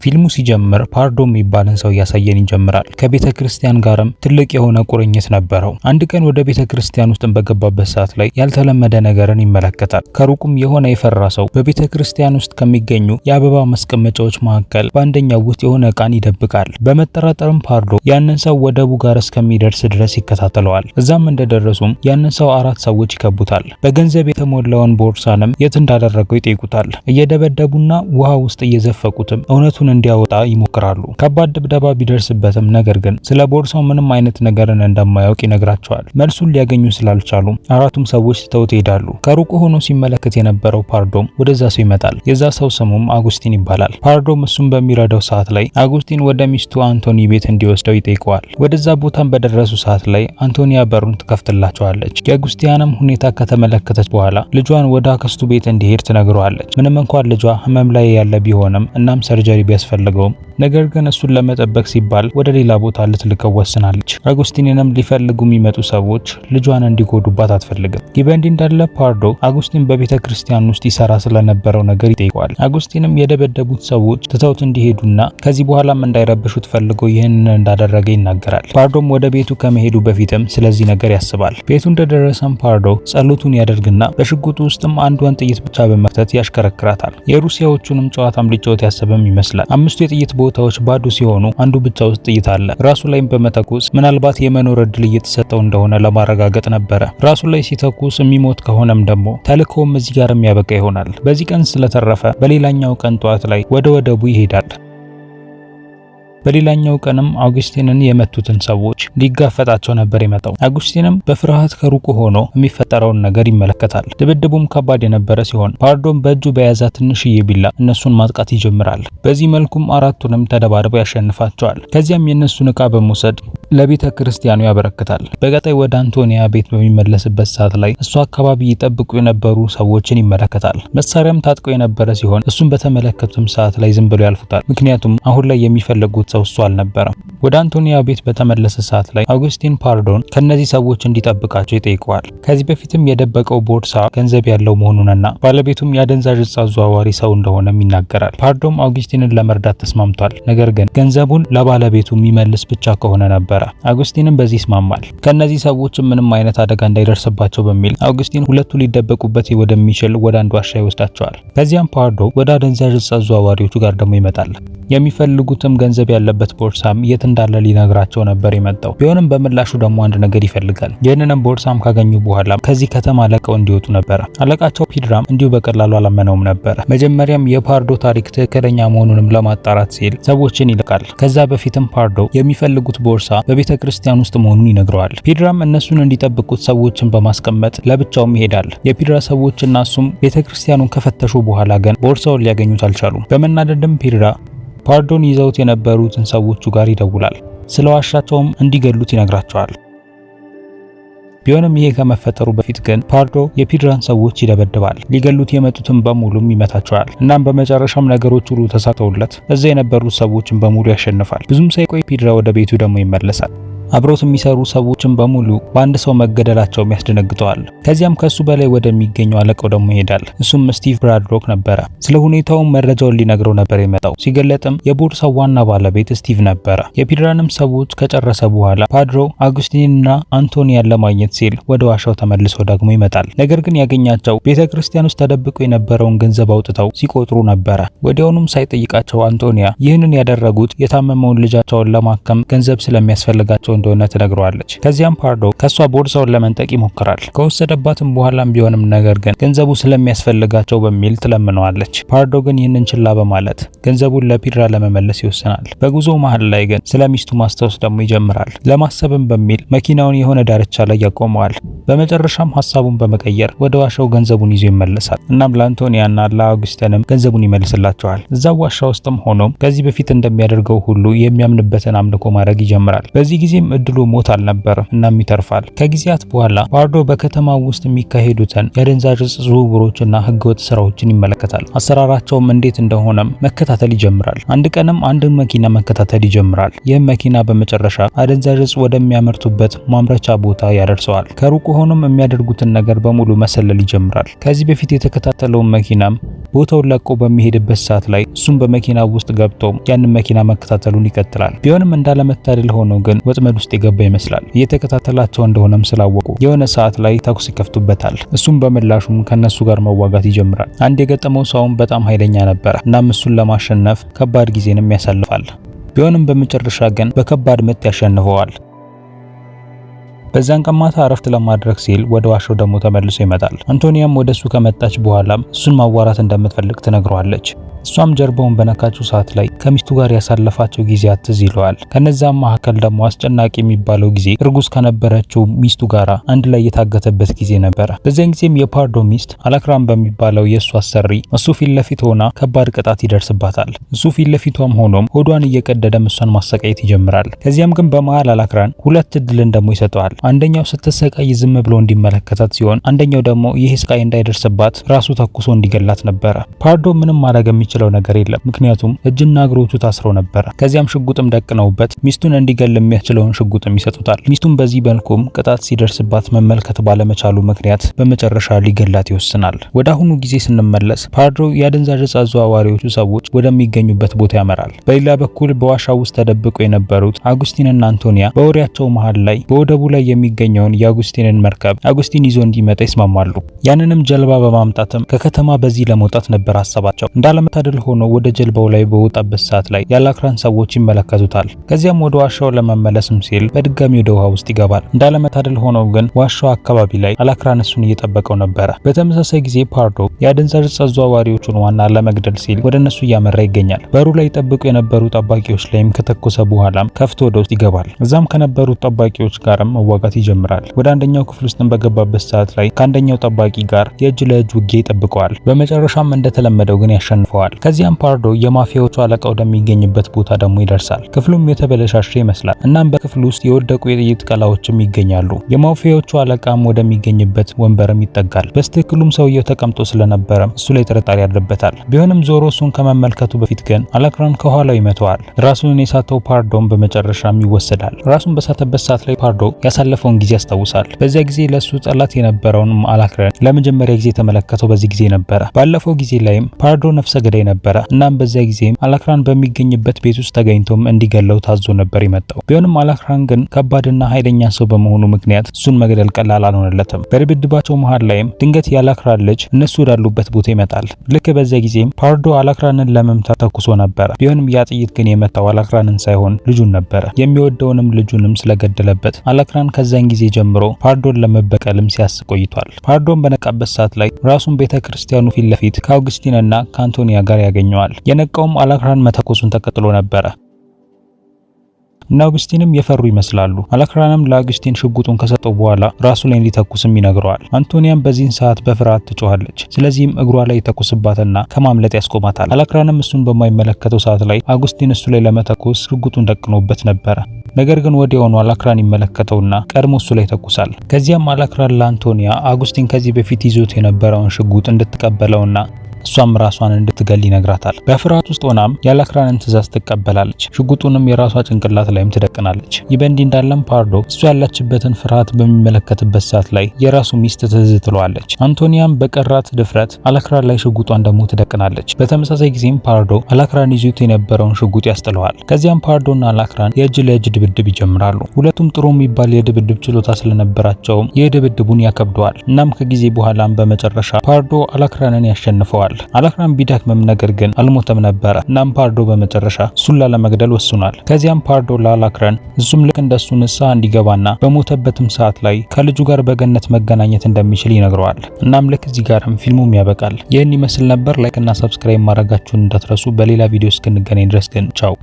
ፊልሙ ሲጀምር ፓርዶ የሚባልን ሰው ያሳየን ይጀምራል። ከቤተ ክርስቲያን ጋርም ትልቅ የሆነ ቁርኝት ነበረው። አንድ ቀን ወደ ቤተ ክርስቲያን ውስጥ በገባበት ሰዓት ላይ ያልተለመደ ነገርን ይመለከታል። ከሩቁም የሆነ የፈራ ሰው በቤተ ክርስቲያን ውስጥ ከሚገኙ የአበባ ማስቀመጫዎች መካከል በአንደኛው ውስጥ የሆነ ዕቃን ይደብቃል። በመጠራጠርም ፓርዶ ያንን ሰው ወደቡ ጋር እስከሚደርስ ድረስ ይከታተለዋል። እዛም እንደደረሱም ያንን ሰው 4 ሰዎች ይከቡታል። በገንዘብ የተሞላውን ቦርሳንም የት እንዳደረገው ይጠይቁታል። እየደበደቡና ውሃ ውስጥ እየዘፈቁትም እውነቱን እንዲያወጣ ይሞክራሉ። ከባድ ድብደባ ቢደርስበትም ነገር ግን ስለ ቦርሳው ምንም አይነት ነገርን እንደማያውቅ ይነግራቸዋል። መልሱን ሊያገኙ ስላልቻሉ 4ቱም ሰዎች ትተውት ይሄዳሉ። ከሩቁ ሆኖ ሲመለከት የነበረው ፓርዶም ወደዛ ሰው ይመጣል። የዛ ሰው ስሙም አጉስቲን ይባላል። ፓርዶም እሱን በሚረዳው ሰዓት ላይ አጉስቲን ወደ ሚስቱ አንቶኒ ቤት እንዲወስደው ይጠይቀዋል። ወደዛ ቦታም በደረሱ ሰዓት ላይ አንቶኒያ በሩን ትከፍትላቸዋለች። የአጉስቲያንም ሁኔታ ከተመለከተች በኋላ ልጇን ወደ አክስቱ ቤት እንዲሄድ ትነግረዋለች። ምንም እንኳን ልጇ ህመም ላይ ያለ ቢሆንም እናም ሰርጀሪ ቢያስፈልገውም ነገር ግን እሱን ለመጠበቅ ሲባል ወደ ሌላ ቦታ ልትልከው ወስናለች። አጉስቲንንም ሊፈልጉ የሚመጡ ሰዎች ልጇን እንዲጎዱባት አትፈልግም። ይህ በእንዲህ እንዳለ ፓርዶ አጉስቲን በቤተ ክርስቲያን ውስጥ ይሰራ ስለነበረው ነገር ይጠይቀዋል። አጉስቲንም የደበደቡት ሰዎች ትተውት እንዲሄዱና ከዚህ በኋላም እንዳይረብሹት ፈልጎ ይህንን እንዳደረገ ይናገራል። ፓርዶም ወደ ቤቱ ከመሄዱ በፊትም ስለዚህ ነገር ያስባል። ቤቱ እንደደረሰም ፓርዶ ጸሎቱን ያደርግና በሽጉጡ ውስጥም አንዷን ጥይት ብቻ በመክተት ያሽከረክራታል። የሩሲያዎቹንም ጨዋታም ሊጫወት ያሰበም ይመስላል። 5 የጥይት ቦታዎች ባዶ ሲሆኑ አንዱ ብቻ ውስጥ ጥይት አለ። ራሱ ላይም በመተኮስ ምናልባት የመኖር እድል እየተሰጠው እንደሆነ ለማረጋገጥ ነበረ። ራሱ ላይ ሲተኩስ የሚሞት ከሆነም ደግሞ ተልእኮውም እዚህ ጋር የሚያበቃ ይሆናል። በዚህ ቀን ስለተረፈ በሌላኛው ቀን ጠዋት ላይ ወደ ወደቡ ይሄዳል። በሌላኛው ቀንም አጉስቲንን የመቱትን ሰዎች ሊጋፈጣቸው ነበር የመጣው። አጉስቲንም በፍርሃት ከሩቁ ሆኖ የሚፈጠረውን ነገር ይመለከታል። ድብድቡም ከባድ የነበረ ሲሆን ፓርዶም በእጁ በያዛ ትንሽዬ ቢላ እነሱን ማጥቃት ይጀምራል። በዚህ መልኩም 4ቱንም ተደባድበው ያሸንፋቸዋል። ከዚያም የእነሱን ዕቃ በመውሰድ ለቤተ ክርስቲያኑ ያበረክታል። በቀጣይ ወደ አንቶኒያ ቤት በሚመለስበት ሰዓት ላይ እሱ አካባቢ ይጠብቁ የነበሩ ሰዎችን ይመለከታል። መሳሪያም ታጥቀው የነበረ ሲሆን እሱን በተመለከቱም ሰዓት ላይ ዝም ብሎ ያልፉታል። ምክንያቱም አሁን ላይ የሚፈልጉት ሰው እሱ አልነበረም። ወደ አንቶኒያ ቤት በተመለሰ ሰዓት ላይ አጉስቲን ፓርዶን ከነዚህ ሰዎች እንዲጠብቃቸው ይጠይቀዋል። ከዚህ በፊትም የደበቀው ቦርሳ ገንዘብ ያለው መሆኑንና ባለቤቱም የአደንዛዥ ዕፅ አዘዋዋሪ ሰው እንደሆነም ይናገራል። ፓርዶም አጉስቲንን ለመርዳት ተስማምቷል። ነገር ግን ገንዘቡን ለባለቤቱ የሚመልስ ብቻ ከሆነ ነበረ። አጉስቲንም በዚህ ይስማማል። ከነዚህ ሰዎች ምንም አይነት አደጋ እንዳይደርስባቸው በሚል አጉስቲን ሁለቱ ሊደበቁበት ወደሚችል ወደ አንድ ዋሻ ይወስዳቸዋል። ከዚያም ፓርዶ ወደ አደንዛዥ ዕፅ አዘዋዋሪዎቹ ጋር ደግሞ ይመጣል። የሚፈልጉትም ገንዘብ ያለበት ቦርሳም የት እንዳለ ሊነግራቸው ነበር የመጣው። ቢሆንም በምላሹ ደግሞ አንድ ነገር ይፈልጋል። ይህንንም ቦርሳም ካገኙ በኋላ ከዚህ ከተማ ለቀው እንዲወጡ ነበረ። አለቃቸው ፒድራም እንዲሁ በቀላሉ አላመነውም ነበረ። መጀመሪያም የፓርዶ ታሪክ ትክክለኛ መሆኑንም ለማጣራት ሲል ሰዎችን ይልቃል። ከዛ በፊትም ፓርዶ የሚፈልጉት ቦርሳ በቤተ ክርስቲያን ውስጥ መሆኑን ይነግረዋል። ፒድራም እነሱን እንዲጠብቁት ሰዎችን በማስቀመጥ ለብቻውም ይሄዳል። የፒድራ ሰዎችና እሱም ቤተ ክርስቲያኑን ከፈተሹ በኋላ ግን ቦርሳውን ሊያገኙት አልቻሉም። በመናደድም ፒድራ ፓርዶን ይዘውት የነበሩትን ሰዎቹ ጋር ይደውላል። ስለ ዋሻቸውም እንዲገሉት ይነግራቸዋል። ቢሆንም ይሄ ከመፈጠሩ በፊት ግን ፓርዶ የፒድራን ሰዎች ይደበድባል። ሊገሉት የመጡትን በሙሉም ይመታቸዋል። እናም በመጨረሻም ነገሮች ሁሉ ተሳክተውለት እዛ የነበሩት ሰዎችን በሙሉ ያሸንፋል። ብዙም ሳይቆይ ፒድራ ወደ ቤቱ ደግሞ ይመለሳል። አብሮት የሚሰሩ ሰዎችን በሙሉ በአንድ ሰው መገደላቸውም ያስደነግጠዋል። ከዚያም ከሱ በላይ ወደሚገኘው አለቃው ደግሞ ይሄዳል። እሱም ስቲቭ ብራድሮክ ነበረ። ስለ ሁኔታውም መረጃውን ሊነግረው ነበር የመጣው። ሲገለጥም የቦርሳው ዋና ባለቤት ስቲቭ ነበረ። የፒድራንም ሰዎች ከጨረሰ በኋላ ፓድሮ አጉስቲንና አንቶኒያን ለማግኘት ሲል ወደ ዋሻው ተመልሶ ደግሞ ይመጣል። ነገር ግን ያገኛቸው ቤተ ክርስቲያን ውስጥ ተደብቆ የነበረውን ገንዘብ አውጥተው ሲቆጥሩ ነበረ። ወዲያውኑም ሳይጠይቃቸው አንቶኒያ ይህንን ያደረጉት የታመመውን ልጃቸውን ለማከም ገንዘብ ስለሚያስፈልጋቸው እንደሆነ ትነግረዋለች። ከዚያም ፓርዶ ከሷ ቦርሳውን ለመንጠቅ ይሞክራል። ከወሰደባትም በኋላም ቢሆንም ነገር ግን ገንዘቡ ስለሚያስፈልጋቸው በሚል ትለምነዋለች። ፓርዶ ግን ይህንን ችላ በማለት ገንዘቡን ለፒድራ ለመመለስ ይወስናል። በጉዞ መሃል ላይ ግን ስለሚስቱ ማስታወስ ደግሞ ይጀምራል። ለማሰብም በሚል መኪናውን የሆነ ዳርቻ ላይ ያቆመዋል። በመጨረሻም ሐሳቡን በመቀየር ወደ ዋሻው ገንዘቡን ይዞ ይመለሳል። እናም ለአንቶኒያና ለአጉስቲንም ገንዘቡን ይመልስላቸዋል። እዛው ዋሻ ውስጥም ሆኖም ከዚህ በፊት እንደሚያደርገው ሁሉ የሚያምንበትን አምልኮ ማድረግ ይጀምራል። በዚህ ጊዜ እድሉ ሞት አልነበረም እናም ይተርፋል። ከጊዜያት በኋላ ፓርዶ በከተማው ውስጥ የሚካሄዱትን የአደንዛዥ ዕፅ ዝውውሮችና ህገወጥ ስራዎችን ይመለከታል። አሰራራቸውም እንዴት እንደሆነም መከታተል ይጀምራል። አንድ ቀንም አንድን መኪና መከታተል ይጀምራል። ይህም መኪና በመጨረሻ አደንዛዥ ዕፅ ወደሚያመርቱበት ማምረቻ ቦታ ያደርሰዋል። ከሩቅ ሆኖም የሚያደርጉትን ነገር በሙሉ መሰለል ይጀምራል። ከዚህ በፊት የተከታተለውን መኪናም ቦታውን ለቆ በሚሄድበት ሰዓት ላይ እሱም በመኪና ውስጥ ገብቶ ያንን መኪና መከታተሉን ይቀጥላል። ቢሆንም እንዳለመታደል ሆኖ ግን ወጥመድ ውስጥ የገባ ይመስላል። እየተከታተላቸው እንደሆነም ስላወቁ የሆነ ሰዓት ላይ ተኩስ ይከፍቱበታል። እሱም በምላሹም ከነሱ ጋር መዋጋት ይጀምራል። አንድ የገጠመው ሰውም በጣም ኃይለኛ ነበረ። እናም እሱን ለማሸነፍ ከባድ ጊዜንም ያሳልፋል። ቢሆንም በመጨረሻ ግን በከባድ ምት ያሸንፈዋል። በዛን ቀን ማታ እረፍት ለማድረግ ሲል ወደ ዋሻው ደግሞ ተመልሶ ይመጣል። አንቶኒያም ወደሱ ከመጣች በኋላም እሱን ማዋራት እንደምትፈልግ ትነግረዋለች። እሷም ጀርባውን በነካችው ሰዓት ላይ ከሚስቱ ጋር ያሳለፋቸው ጊዜያት ትዝ ይለዋል። ከነዛም መካከል ደግሞ አስጨናቂ የሚባለው ጊዜ እርጉዝ ከነበረችው ሚስቱ ጋር አንድ ላይ የታገተበት ጊዜ ነበረ። በዚያን ጊዜም የፓርዶ ሚስት አላክራን በሚባለው የእሱ አሰሪ እሱ ፊት ለፊት ሆና ከባድ ቅጣት ይደርስባታል። እሱ ፊት ለፊቷም ሆኖም ሆዷን እየቀደደ እሷን ማሰቃየት ይጀምራል። ከዚያም ግን በመሃል አላክራን ሁለት እድልን ደግሞ ይሰጠዋል። አንደኛው ስትሰቃይ ዝም ብሎ እንዲመለከታት ሲሆን፣ አንደኛው ደግሞ ይህ ስቃይ እንዳይደርስባት ራሱ ተኩሶ እንዲገላት ነበረ። ፓርዶ ምንም ማድረግ የሚችለው ነገር የለም፣ ምክንያቱም እጅና እግሮቹ ታስረው ነበረ። ከዚያም ሽጉጥም ደቅነውበት ሚስቱን እንዲገል የሚያስችለውን ሽጉጥም ይሰጡታል። ሚስቱም በዚህ መልኩም ቅጣት ሲደርስባት መመልከት ባለመቻሉ ምክንያት በመጨረሻ ሊገላት ይወስናል። ወደ አሁኑ ጊዜ ስንመለስ ፓርዶ የአደንዛዥ ዕፅ አዘዋዋሪዎቹ ሰዎች ወደሚገኙበት ቦታ ያመራል። በሌላ በኩል በዋሻው ውስጥ ተደብቀው የነበሩት አጉስቲንና አንቶኒያ በወሬያቸው መሃል ላይ በወደቡ ላይ የሚገኘውን የአጉስቲንን መርከብ አጉስቲን ይዞ እንዲመጣ ይስማማሉ። ያንንም ጀልባ በማምጣትም ከከተማ በዚህ ለመውጣት ነበር ሀሳባቸው። እንዳለመታደል ሆኖ ወደ ጀልባው ላይ በወጣበት ሰዓት ላይ የአላክራን ሰዎች ይመለከቱታል። ከዚያም ወደ ዋሻው ለመመለስም ሲል በድጋሚ ወደ ውሃ ውስጥ ይገባል። እንዳለመታደል ሆኖ ግን ዋሻው አካባቢ ላይ አላክራን እሱን እየጠበቀው ነበረ። በተመሳሳይ ጊዜ ፓርዶ የአደንዛዥ ዕፅ አዘዋዋሪዎቹን ዋና ለመግደል ሲል ወደ እነሱ እያመራ ይገኛል። በሩ ላይ ጠብቁ የነበሩ ጠባቂዎች ላይም ከተኮሰ በኋላም ከፍቶ ወደ ውስጥ ይገባል። እዛም ከነበሩት ጠባቂዎች ጋርም መዋጋት ይጀምራል። ወደ አንደኛው ክፍል ውስጥም በገባበት ሰዓት ላይ ከአንደኛው ጠባቂ ጋር የእጅ ለእጅ ውጊያ ይጠብቀዋል። በመጨረሻም እንደተለመደው ግን ያሸንፈዋል። ከዚያም ፓርዶ የማፊያዎቹ አለቃ ወደሚገኝበት ቦታ ደግሞ ይደርሳል። ክፍሉም የተበለሻሸ ይመስላል። እናም በክፍሉ ውስጥ የወደቁ የጥይት ቀላዎችም ይገኛሉ። የማፊያዎቹ አለቃም ወደሚገኝበት ወንበርም ይጠጋል። በስትክክሉም ሰውየው ተቀምጦ ስለነበረም እሱ ላይ ጥርጣሬ ያድርበታል። ቢሆንም ዞሮ እሱን ከመመልከቱ በፊት ግን አላክራን ከኋላው ይመተዋል። ራሱን የሳተው ፓርዶም በመጨረሻም ይወሰዳል። ራሱን በሳተበት ሰዓት ላይ ፓርዶ ያሳለፈውን ጊዜ ያስታውሳል። በዚያ ጊዜ ለሱ ጠላት የነበረውን አላክራን ለመጀመሪያ ጊዜ የተመለከተው በዚህ ጊዜ ነበረ። ባለፈው ጊዜ ላይም ፓርዶ ነፍሰ ገዳይ ነበረ። እናም በዚያ ጊዜም አላክራን በሚገኝበት ቤት ውስጥ ተገኝቶም እንዲገለው ታዞ ነበር የመጣው። ቢሆንም አላክራን ግን ከባድና ኃይለኛ ሰው በመሆኑ ምክንያት እሱን መግደል ቀላል አልሆነለትም። በድብድባቸው መሃል ላይም ድንገት የአላክራን ልጅ እነሱ ወዳሉበት ቦታ ይመጣል። ልክ በዚያ ጊዜም ፓርዶ አላክራንን ለመምታት ተኩሶ ነበረ። ቢሆንም ያ ጥይት ግን የመታው አላክራንን ሳይሆን ልጁን ነበረ። የሚወደውንም ልጁንም ስለገደለበት አላክራን ከዛን ጊዜ ጀምሮ ፓርዶን ለመበቀልም ሲያስብ ቆይቷል። ፓርዶን በነቃበት ሰዓት ላይ ራሱን ቤተክርስቲያኑ ፊት ለፊት ከአውግስቲንና ከአንቶኒያ ጋር ያገኘዋል። የነቃውም አላክራን መተኮሱን ተከትሎ ነበረ። እና አውግስቲንም የፈሩ ይመስላሉ። አላክራንም ለአውግስቲን ሽጉጡን ከሰጠው በኋላ ራሱ ላይ እንዲተኩስም ይነግረዋል። አንቶኒያም በዚህን ሰዓት በፍርሃት ትጮኻለች። ስለዚህም እግሯ ላይ የተኩስባትና ከማምለጥ ያስቆማታል። አላክራንም እሱን በማይመለከተው ሰዓት ላይ አውግስቲን እሱ ላይ ለመተኮስ ሽጉጡን ደቅኖበት ነበረ። ነገር ግን ወዲያውኑ አላክራን ይመለከተውና ቀድሞ እሱ ላይ ተኩሳል። ከዚያም አላክራን ለአንቶኒያ አውግስቲን ከዚህ በፊት ይዞት የነበረውን ሽጉጥ እንድትቀበለውና እሷም ራሷን እንድትገል ይነግራታል። በፍርሃት ውስጥ ሆናም የአላክራንን ትዕዛዝ ትቀበላለች። ሽጉጡንም የራሷ ጭንቅላት ላይም ትደቅናለች። ይህ በእንዲህ እንዳለም ፓርዶ እሷ ያለችበትን ፍርሃት በሚመለከትበት ሰዓት ላይ የራሱ ሚስት ትዝ ትለዋለች። አንቶኒያም በቀራት ድፍረት አላክራን ላይ ሽጉጧን ደግሞ ትደቅናለች። በተመሳሳይ ጊዜም ፓርዶ አላክራን ይዞት የነበረውን ሽጉጥ ያስጥለዋል። ከዚያም ፓርዶና አላክራን የእጅ ለእጅ ድብድብ ይጀምራሉ። ሁለቱም ጥሩ የሚባል የድብድብ ችሎታ ስለነበራቸውም ይህ ድብድቡን ያከብደዋል። እናም ከጊዜ በኋላም በመጨረሻ ፓርዶ አላክራንን ያሸንፈዋል። አላክራን ቢደክምም ነገር ግን አልሞተም ነበረ። እናም ፓርዶ በመጨረሻ እሱን ላለመግደል ወስኗል። ከዚያም ፓርዶ ለአላክራን እሱም ልክ እንደሱ ንስሐ እንዲገባና በሞተበትም ሰዓት ላይ ከልጁ ጋር በገነት መገናኘት እንደሚችል ይነግረዋል። እናም ልክ እዚህ ጋርም ፊልሙም ያበቃል። ይህን ይመስል ነበር። ላይክ እና ሰብስክራይብ ማድረጋችሁን እንዳትረሱ። በሌላ ቪዲዮ እስክንገናኝ ድረስ ግን ቻው።